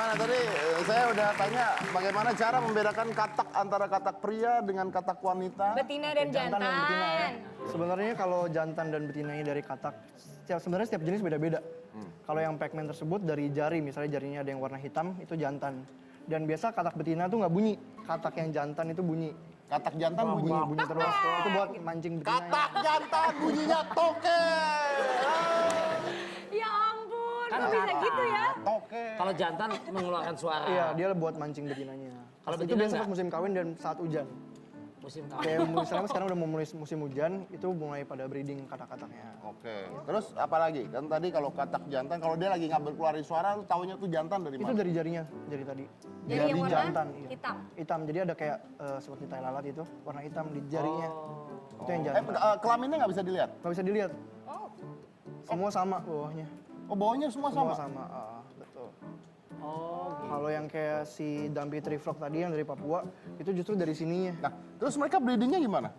Gimana tadi saya udah tanya bagaimana cara membedakan katak antara katak pria dengan katak wanita. Betina dan jantan. dan betina ya. Sebenarnya kalau jantan dan betinanya dari katak, sebenarnya setiap jenis beda-beda. Kalau yang pigmen tersebut dari jari, misalnya jarinya ada yang warna hitam, itu jantan. Dan biasa katak betina tuh nggak bunyi, katak yang jantan itu bunyi. Katak jantan bunyi. Terus. Itu buat mancing betinanya. Katak jantan bunyinya toke. Ya ampun, Kan kok bisa katak. gitu ya? Toke. Kalau jantan mengeluarkan suara. Iya, dia buat mancing betinanya. Kalau Itu betina biasa nggak? pas musim kawin dan saat hujan. Musim kawin. Kayak misalnya sekarang udah mau mulai musim hujan, itu mulai pada breeding katak-kataknya. Oke. Terus apa lagi? Kan tadi kalau katak jantan, kalau dia lagi nggak keluarin suara, lu taunya tuh jantan dari Itu mana? dari jarinya, jari tadi. Jari yang warna jantan, iya. hitam. Hitam, jadi ada kayak seperti tai lalat itu, warna hitam di jarinya. Itu yang Eh, jantan. kelaminnya nggak bisa dilihat? Nggak bisa dilihat, Oh, semua sama bawahnya. Oh, bawahnya semua Semua sama? sama, betul. Oh, Kalau yang kayak si Dumpy Triflock tadi yang dari Papua, itu justru dari sininya. Nah, terus mereka breedingnya gimana?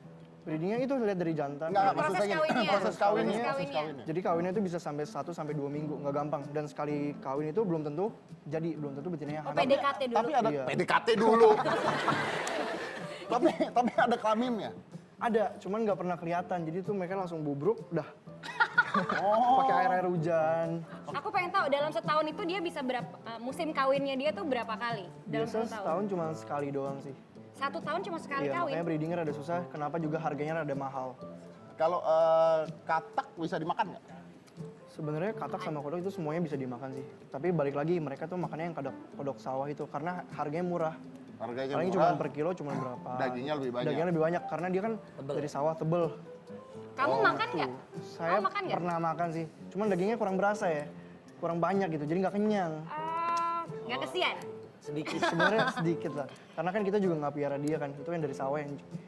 Breedingnya itu lihat dari jantan. Nggak, Proses maksud saya gini, kawinnya. proses kawinnya. Proses Proses kawinnya. kawinnya. Jadi kawinnya itu bisa sampai 1 sampai 2 minggu, nggak gampang. Dan sekali kawin itu belum tentu jadi, belum tentu betinanya oh hamil. PDKT dulu. Tapi ada Iya. PDKT dulu. tapi ada kelaminnya. Ada, cuman nggak pernah kelihatan. Jadi tuh mereka langsung bubruk, dah. Oh. Pakai air hujan. Aku pengen tahu dalam setahun itu dia bisa berapa musim kawinnya dia tuh berapa kali dalam Biasa satu tahun? setahun cuma sekali doang sih. 1 tahun cuma sekali Iya, kawin. makanya breedingnya rada susah. Kenapa juga harganya rada mahal. Kalau katak bisa dimakan nggak? Sebenarnya katak sama kodok itu semuanya bisa dimakan sih. Tapi balik lagi mereka tuh makannya yang kodok sawah itu karena harganya murah. Harganya Paling murah. cuma per kilo cuma berapa? Dagingnya lebih banyak. Dagingnya lebih banyak karena dia kan dari sawah tebel. Kamu makan nggak? Saya Kamu makan nggak? pernah makan sih. Cuman dagingnya kurang berasa ya. Kurang banyak gitu. Jadi nggak kenyang. Nggak kesian? sedikit. Sebenarnya sedikit lah. Karena kan kita juga nggak piara dia kan. Itu yang dari sawah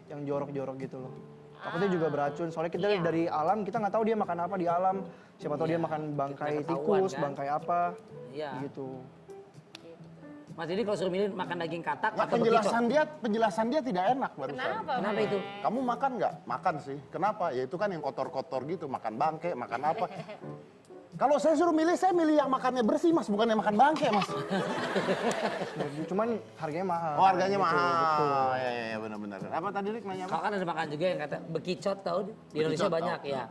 yang jorok-jorok gitu loh. Takutnya juga beracun. Soalnya kita Iya. dari alam kita nggak tahu dia makan apa di alam. Siapa tahu dia makan bangkai Nggak ketahuan, tikus, kan? bangkai apa. Iya. Gitu. Mas jadi kalau suruh milih makan daging katak Nah, atau bekicot? penjelasan dia tidak enak barusan. Kenapa? Kenapa Mas? itu? Kamu makan nggak? Makan sih. Kenapa? Ya itu kan yang kotor-kotor gitu, makan bangke, makan apa. Kalau saya suruh milih, saya milih yang makannya bersih, Mas, bukan yang makan bangke, Mas. Cuman harganya mahal. Oh, harganya Gitu, mahal. betul. Ya, benar-benar. Apa tadi Rik nanya apa? Kalau kan ada makan juga yang kata bekicot tahu di Indonesia Bekicot, banyak tahu. ya.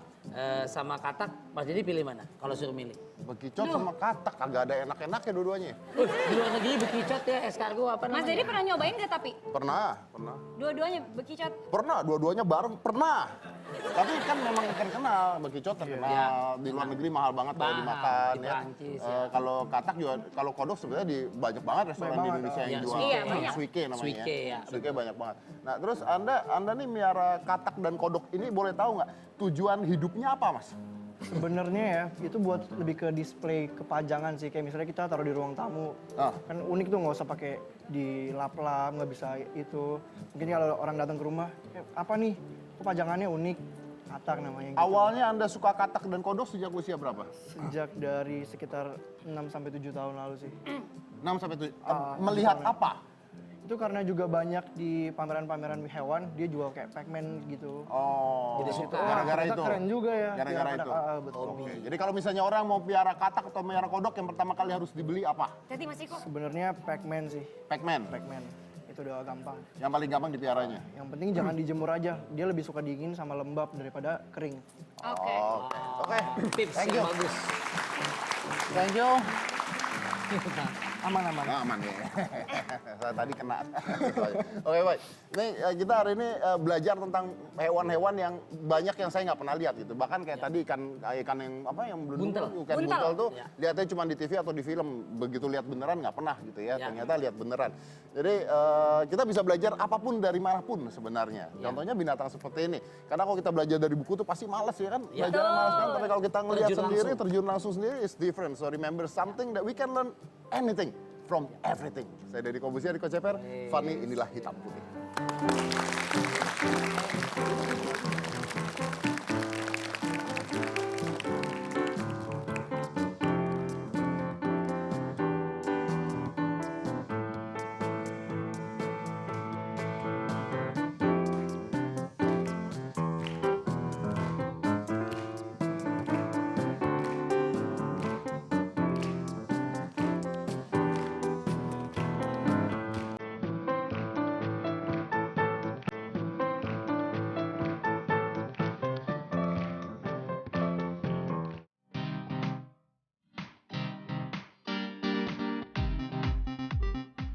Sama katak, Mas jadi pilih mana kalau suruh milih? Bekicot sama katak, kagak ada enak-enaknya dua-duanya. Di luar negeri bekicot ya, escargot apa Mas namanya? Dedi pernah nyobain nggak tapi? Pernah. Dua-duanya bekicot. Pernah, dua-duanya bareng, pernah. Tapi kan memang terkenal, bekicot terkenal. Iya. Di luar negeri mahal banget kalau Mahal, dimakan di ya. Prancis, ya. Kalau katak juga, kalau kodok sebenarnya di banyak banget restoran Banyak di banget, Indonesia yang Iya, jual. Iya, banyak. Suike namanya. Suike, ya. Suike banyak banget. Nah terus anda nih miara katak dan kodok ini boleh tahu nggak tujuan hidupnya apa, Mas? Sebenarnya ya, itu buat lebih ke display kepajangan sih. Kayak misalnya kita taruh di ruang tamu. Ah. Kan unik tuh, nggak usah pakai dilap-lap, nggak bisa itu. Mungkin kalau orang datang ke rumah, apa nih, kepajangannya unik. Katak namanya gitu. Awalnya Anda suka katak dan kodok sejak usia berapa? Sejak dari sekitar 6-7 tahun lalu sih. 6 sampai 7. Ah, Melihat misalnya. apa? Itu karena juga banyak di pameran-pameran hewan, dia jual kayak Pac-Man gitu. Oh, Jadi suka. gara-gara ternyata itu. keren juga ya. Gara-gara Biar itu. pada- betul. Oke. Jadi kalau misalnya orang mau piara katak atau piara kodok, yang pertama kali harus dibeli apa? Jadi Mas Iko. Sebenarnya Pac-Man sih, Pac-Man. Pac-Man. Itu udah gampang. Yang paling gampang dipiaranya. Yang penting jangan dijemur aja. Dia lebih suka dingin sama lembab daripada kering. Oke. Oke. Tips Thank yang you. bagus. Thank you. Aman-aman. Nah, aman ya. Saya tadi kena. Oke, baik. Ini kita hari ini belajar tentang hewan-hewan yang banyak yang saya nggak pernah lihat gitu. Bahkan kayak tadi ikan yang apa yang belum Buntel. ikan Buntel. buntel tuh Ya. lihatnya cuma di TV atau di film. Begitu lihat beneran nggak pernah gitu ya. Ya. Ternyata lihat beneran. Jadi kita bisa belajar apapun dari manapun sebenarnya. Ya. Contohnya binatang seperti ini. Karena kalau kita belajar dari buku tuh pasti males ya kan. Ya. Belajar males kan. Tapi kalau kita ngelihat Terjun sendiri, langsung. terjun langsung sendiri is different. So remember something that we can learn anything from everything. Saya Deddy Kobusier, Riko Ceper, Fanny, inilah Hitam Putih.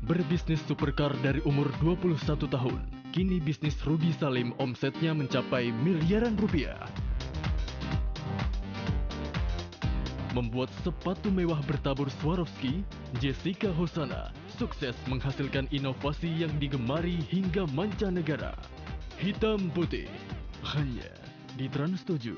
Berbisnis supercar dari umur 21 tahun, kini bisnis Rudy Salim omsetnya mencapai miliaran rupiah. Membuat sepatu mewah bertabur Swarovski, Jessica Hosana sukses menghasilkan inovasi yang digemari hingga mancanegara. Hitam putih, hanya di Trans 7.